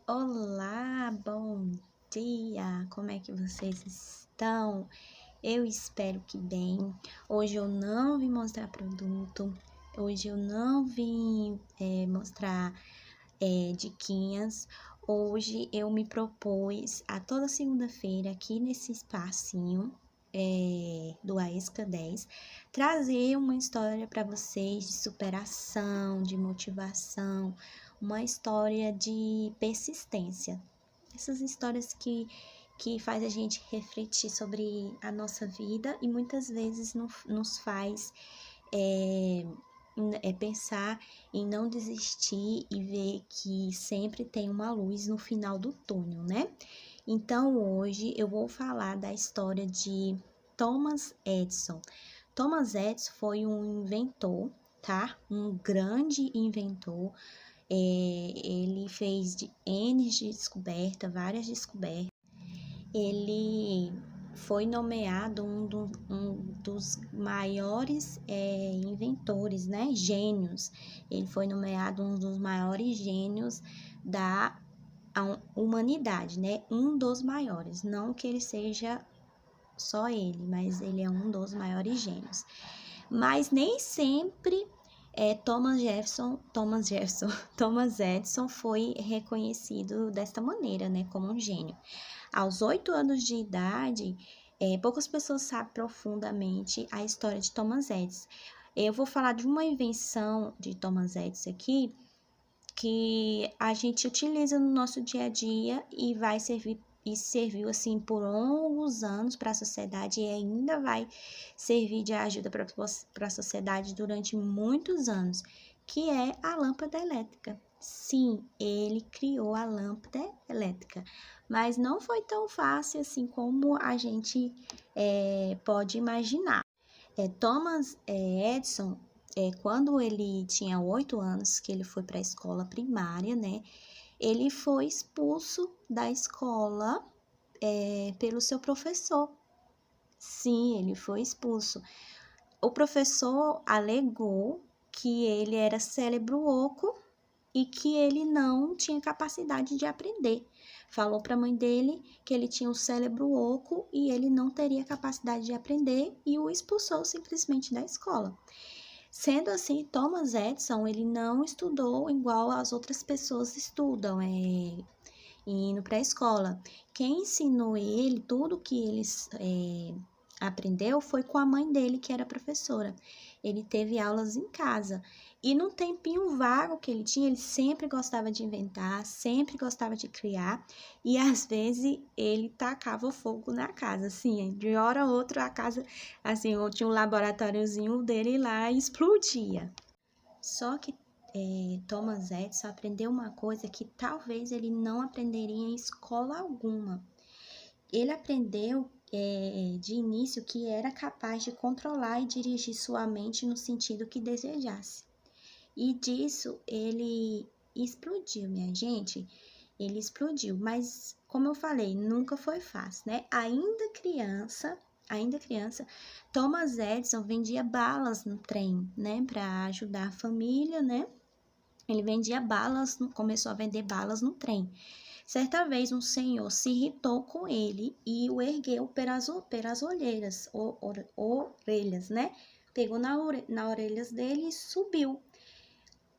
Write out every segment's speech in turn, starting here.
Olá, bom dia! Como é que vocês estão? Eu espero que bem. Hoje eu não vim mostrar produto, hoje eu não vim mostrar diquinhas. Hoje eu me propus a toda segunda-feira aqui nesse espacinho do AESCA 10 trazer uma história para vocês de superação, de motivação, uma história de persistência. Essas histórias que faz a gente refletir sobre a nossa vida e muitas vezes nos faz pensar em não desistir e ver que sempre tem uma luz no final do túnel, né? Então, hoje eu vou falar da história de Thomas Edison. Thomas Edison foi um inventor, tá? Um grande inventor. Ele fez N descobertas, várias descobertas. Ele foi nomeado um dos maiores inventores, né? Gênios. Ele foi nomeado um dos maiores gênios da humanidade, né? Um dos maiores. Não que ele seja só ele, mas ele é um dos maiores gênios. Mas nem sempre Thomas Edison foi reconhecido desta maneira, né? Como um gênio. Aos 8 anos de idade, poucas pessoas sabem profundamente a história de Thomas Edison. Eu vou falar de uma invenção de Thomas Edison aqui, que a gente utiliza no nosso dia a dia e vai servir e serviu assim por longos anos para a sociedade e ainda vai servir de ajuda para a sociedade durante muitos anos, que é a lâmpada elétrica. Sim, ele criou a lâmpada elétrica, mas não foi tão fácil assim como a gente pode imaginar. Thomas Edison, quando ele tinha 8 anos, que ele foi para a escola primária, né? Ele foi expulso da escola pelo seu professor. Sim, ele foi expulso. O professor alegou que ele era cérebro oco e que ele não tinha capacidade de aprender. Falou para a mãe dele que ele tinha um cérebro oco e ele não teria capacidade de aprender e o expulsou simplesmente da escola. Sendo assim, Thomas Edison, ele não estudou igual as outras pessoas estudam, indo para a escola. Quem ensinou ele, tudo que ele aprendeu foi com a mãe dele, que era professora. Ele teve aulas em casa. E no tempinho vago que ele tinha, ele sempre gostava de inventar, sempre gostava de criar. E às vezes ele tacava fogo na casa, assim, de hora a outra a casa, assim, ou tinha um laboratóriozinho dele lá e explodia. Só que Thomas Edison aprendeu uma coisa que talvez ele não aprenderia em escola alguma. Ele aprendeu de início que era capaz de controlar e dirigir sua mente no sentido que desejasse. E disso ele explodiu, minha gente. Ele explodiu, mas como eu falei, nunca foi fácil, né? Ainda criança, Thomas Edison vendia balas no trem, né, para ajudar a família, né? Ele vendia balas, começou a vender balas no trem. Certa vez um senhor se irritou com ele e o ergueu pelas orelhas, né? Pegou na orelhas dele e subiu.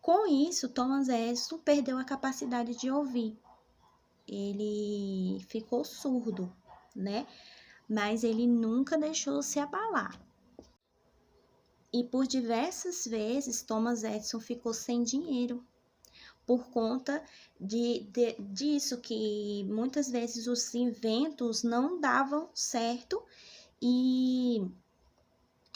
Com isso, Thomas Edison perdeu a capacidade de ouvir. Ele ficou surdo, né? Mas ele nunca deixou se abalar. E por diversas vezes, Thomas Edison ficou sem dinheiro por conta disso, que muitas vezes os inventos não davam certo e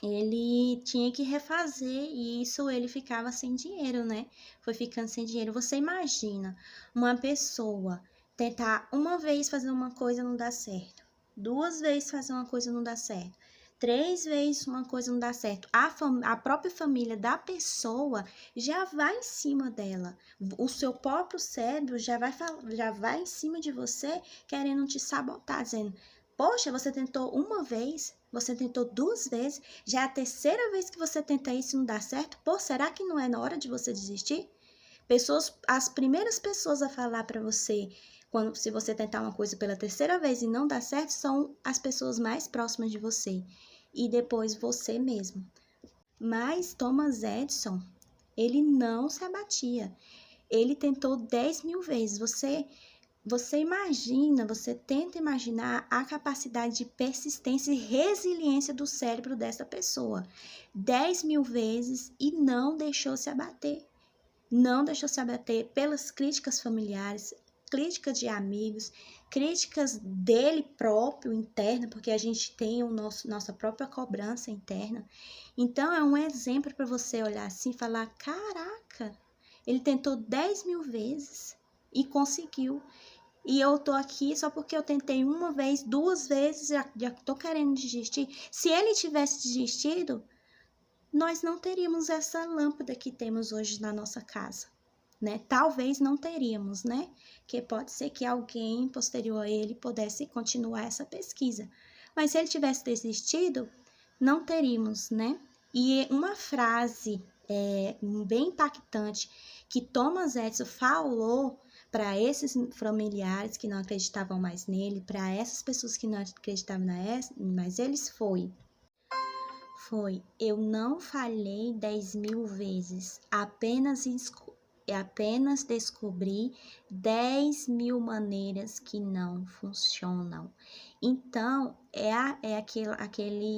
ele tinha que refazer e isso ele ficava sem dinheiro, né? Foi ficando sem dinheiro. Você imagina uma pessoa tentar uma vez fazer uma coisa não dá certo, 2 vezes fazer uma coisa não dá certo, 3 vezes uma coisa não dá certo. A própria família da pessoa já vai em cima dela. O seu próprio cérebro já vai em cima de você, querendo te sabotar, dizendo: poxa, você tentou uma vez, você tentou 2 vezes, já é a terceira vez que você tenta isso e não dá certo. Pô, será que não é na hora de você desistir? As primeiras pessoas a falar para você, se você tentar uma coisa pela terceira vez e não dá certo, são as pessoas mais próximas de você. E depois você mesmo. Mas Thomas Edison, ele não se abatia. Ele tentou 10.000 vezes. Você imagina, você tenta imaginar a capacidade de persistência e resiliência do cérebro dessa pessoa. 10.000 vezes e não deixou se abater. Não deixou se abater pelas críticas familiares, críticas de amigos, críticas dele próprio, interna, porque a gente tem nossa própria cobrança interna. Então, é um exemplo para você olhar assim e falar, caraca, ele tentou 10.000 vezes e conseguiu. E eu tô aqui só porque eu tentei uma vez, 2 vezes, já tô querendo desistir. Se ele tivesse desistido, nós não teríamos essa lâmpada que temos hoje na nossa casa, né? Talvez não teríamos, né? Que pode ser que alguém posterior a ele pudesse continuar essa pesquisa. Mas se ele tivesse desistido, não teríamos, né? E uma frase bem impactante que Thomas Edison falou para esses familiares que não acreditavam mais nele, para essas pessoas que não acreditavam mais eles, eu não falhei 10.000 vezes, apenas descobri 10.000 maneiras que não funcionam. Então,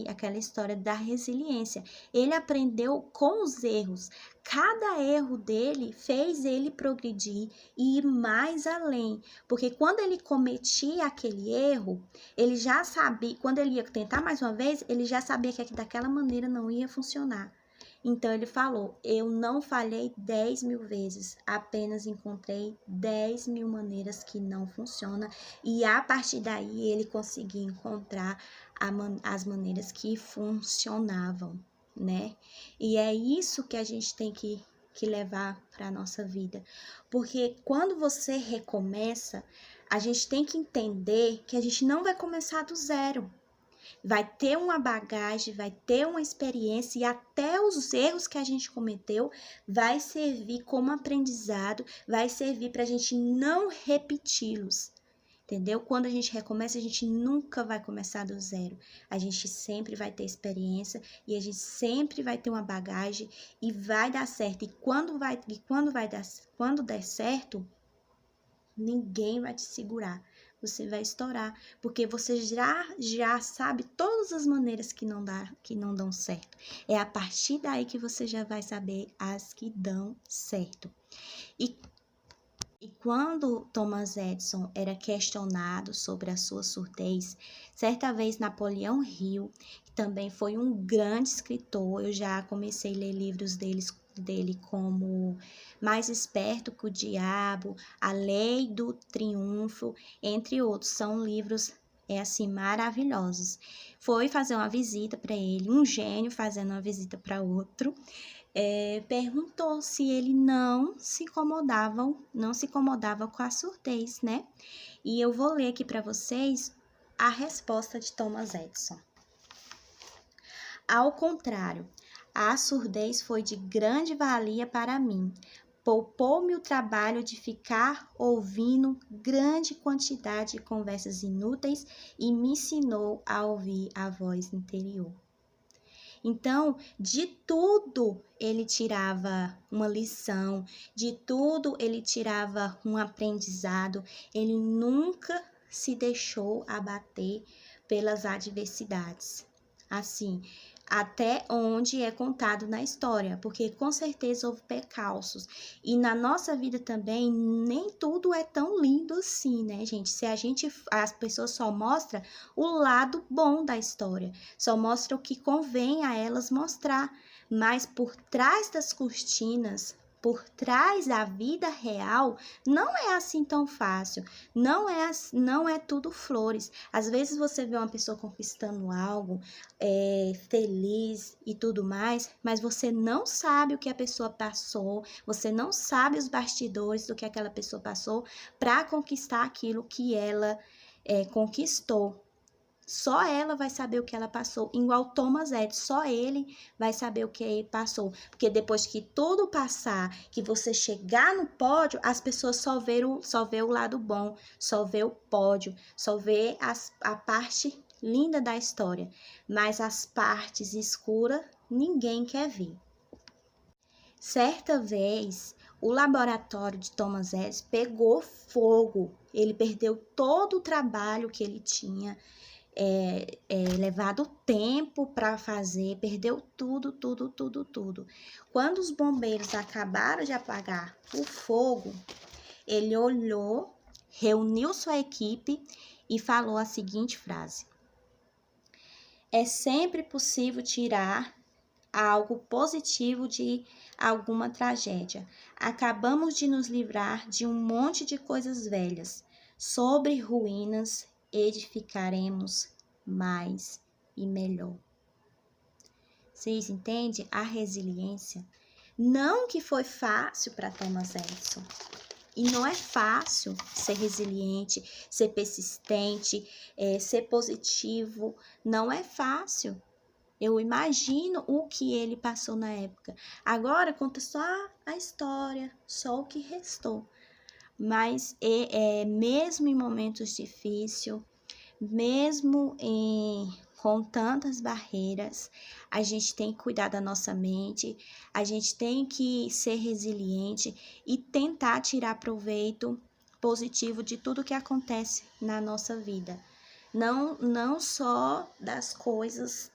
aquela história da resiliência. Ele aprendeu com os erros. Cada erro dele fez ele progredir e ir mais além. Porque quando ele cometia aquele erro, ele já sabia, quando ele ia tentar mais uma vez, ele já sabia que daquela maneira não ia funcionar. Então ele falou, eu não falhei 10.000 vezes, apenas encontrei 10.000 maneiras que não funcionam. E a partir daí ele conseguiu encontrar as maneiras que funcionavam, né? E é isso que a gente tem que levar para a nossa vida. Porque quando você recomeça, a gente tem que entender que a gente não vai começar do zero. Vai ter uma bagagem, vai ter uma experiência e até os erros que a gente cometeu vai servir como aprendizado, vai servir para a gente não repeti-los. Entendeu? Quando a gente recomeça, a gente nunca vai começar do zero. A gente sempre vai ter experiência e a gente sempre vai ter uma bagagem e vai dar certo. E quando der certo, ninguém vai te segurar. Você vai estourar, porque você já sabe todas as maneiras que não dão certo. É a partir daí que você já vai saber as que dão certo. E quando Thomas Edison era questionado sobre a sua surdez, certa vez Napoleão Hill, que também foi um grande escritor, eu já comecei a ler livros dele como Mais Esperto que o Diabo, A Lei do Triunfo, entre outros. São livros maravilhosos. Foi fazer uma visita para ele, um gênio fazendo uma visita para outro. Perguntou se ele não se incomodava com a surdez, né? E eu vou ler aqui para vocês a resposta de Thomas Edison. Ao contrário, a surdez foi de grande valia para mim. Poupou-me o trabalho de ficar ouvindo grande quantidade de conversas inúteis e me ensinou a ouvir a voz interior. Então, de tudo ele tirava uma lição, de tudo ele tirava um aprendizado. Ele nunca se deixou abater pelas adversidades. Assim, até onde é contado na história, porque com certeza houve percalços. E na nossa vida também, nem tudo é tão lindo assim, né, gente? As pessoas só mostram o lado bom da história, só mostram o que convém a elas mostrar, mas por trás das cortinas, por trás da vida real, não é assim tão fácil, não é tudo flores. Às vezes você vê uma pessoa conquistando algo, feliz e tudo mais, mas você não sabe o que a pessoa passou, você não sabe os bastidores do que aquela pessoa passou para conquistar aquilo que ela conquistou. Só ela vai saber o que ela passou, igual Thomas Edison, só ele vai saber o que ele passou. Porque depois que tudo passar, que você chegar no pódio, as pessoas só vê o lado bom, só vê o pódio, só vê a parte linda da história. Mas as partes escuras, ninguém quer ver. Certa vez, o laboratório de Thomas Edison pegou fogo. Ele perdeu todo o trabalho que ele tinha levado tempo para fazer, perdeu tudo. Quando os bombeiros acabaram de apagar o fogo, ele olhou, reuniu sua equipe e falou a seguinte frase: é sempre possível tirar algo positivo de alguma tragédia. Acabamos de nos livrar de um monte de coisas velhas. Sobre ruínas edificaremos mais e melhor. Vocês entendem a resiliência? Não que foi fácil para Thomas Edison. E não é fácil ser resiliente, ser persistente, ser positivo. Não é fácil. Eu imagino o que ele passou na época. Agora conta só a história, só o que restou. Mas mesmo em momentos difíceis, mesmo com tantas barreiras, a gente tem que cuidar da nossa mente, a gente tem que ser resiliente e tentar tirar proveito positivo de tudo que acontece na nossa vida. Não só das coisas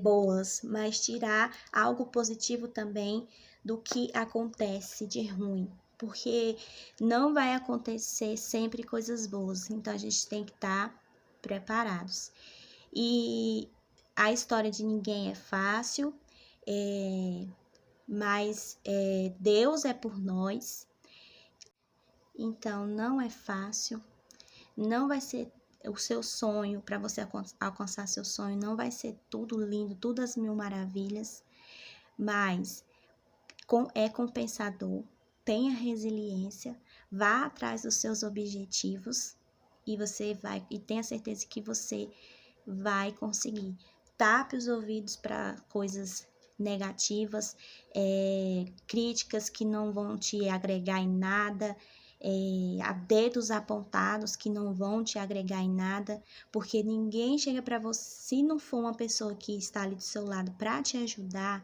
boas, mas tirar algo positivo também do que acontece de ruim, porque não vai acontecer sempre coisas boas, então a gente tem que estar preparados. E a história de ninguém é fácil, mas Deus é por nós, então não é fácil, não vai ser o seu sonho, para você alcançar seu sonho, não vai ser tudo lindo, tudo as mil maravilhas, mas é compensador, tenha resiliência, vá atrás dos seus objetivos e tenha certeza que você vai conseguir. Tape os ouvidos para coisas negativas, críticas que não vão te agregar em nada, a dedos apontados que não vão te agregar em nada, porque ninguém chega para você, se não for uma pessoa que está ali do seu lado para te ajudar,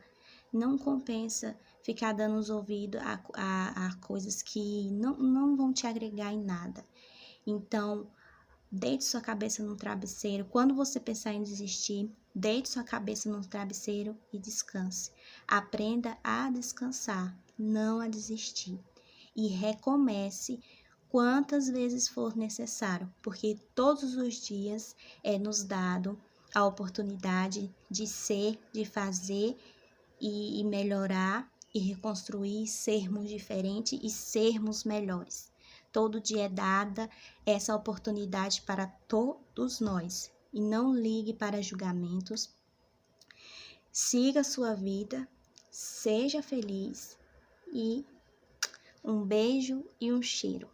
não compensa ficar dando os ouvidos a coisas que não vão te agregar em nada. Então, deite sua cabeça no travesseiro. Quando você pensar em desistir, deite sua cabeça no travesseiro e descanse. Aprenda a descansar, não a desistir. E recomece quantas vezes for necessário, porque todos os dias é nos dado a oportunidade de ser, de fazer e melhorar e reconstruir, sermos diferentes e sermos melhores. Todo dia é dada essa oportunidade para todos nós. E não ligue para julgamentos. Siga a sua vida, seja feliz e um beijo e um cheiro.